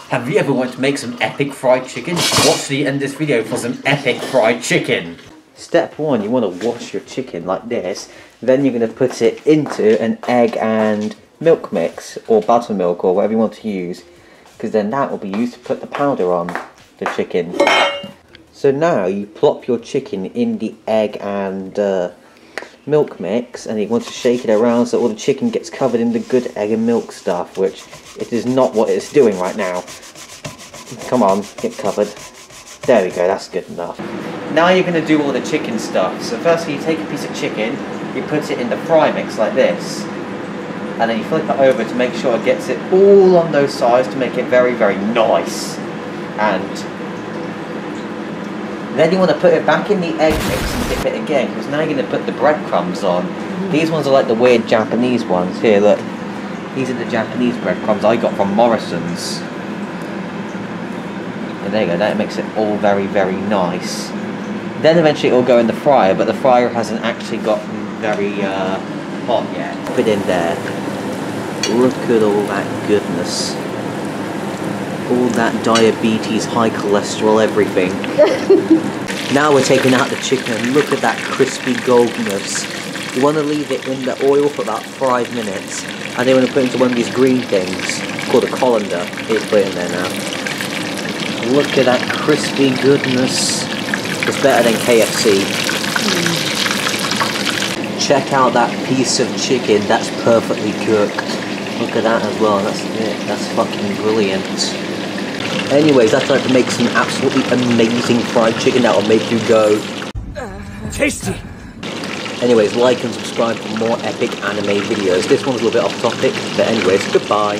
Have you ever wanted to make some epic fried chicken? Watch the end of this video for some epic fried chicken. Step 1, you want to wash your chicken like this. Then you're going to put it into an egg and milk mix, or buttermilk, or whatever you want to use. Because then that will be used to put the powder on the chicken. So now you plop your chicken in the egg and milk mix, and you want to shake it around so all the chicken gets covered in the good egg and milk stuff, which it is not what it's doing right now. Come on, get covered. There we go, that's good enough. Now you're going to do all the chicken stuff. So firstly you take a piece of chicken, you put it in the fry mix like this, and then you flip it over to make sure it gets it all on those sides to make it very, very nice. And then you want to put it back in the egg mix and dip it again, because now you're going to put the breadcrumbs on. These ones are like the weird Japanese ones. Here, look. These are the Japanese breadcrumbs I got from Morrison's. And there you go, that makes it all very, very nice. Then eventually it will go in the fryer, but the fryer hasn't actually gotten very hot yet. Put it in there. Look at all that goodness. All that diabetes, high cholesterol, everything. Now we're taking out the chicken and look at that crispy goldness. You want to leave it in the oil for about 5 minutes, and then you want to put it into one of these green things called a colander. Here's put it in there now. Look at that crispy goodness. It's better than KFC. Check out that piece of chicken, that's perfectly cooked. Look at that as well, that's it, that's fucking brilliant. Anyways, that's how to make some absolutely amazing fried chicken that will make you go tasty. Anyways, like and subscribe for more epic anime videos. This one's a little bit off topic, but anyways, goodbye.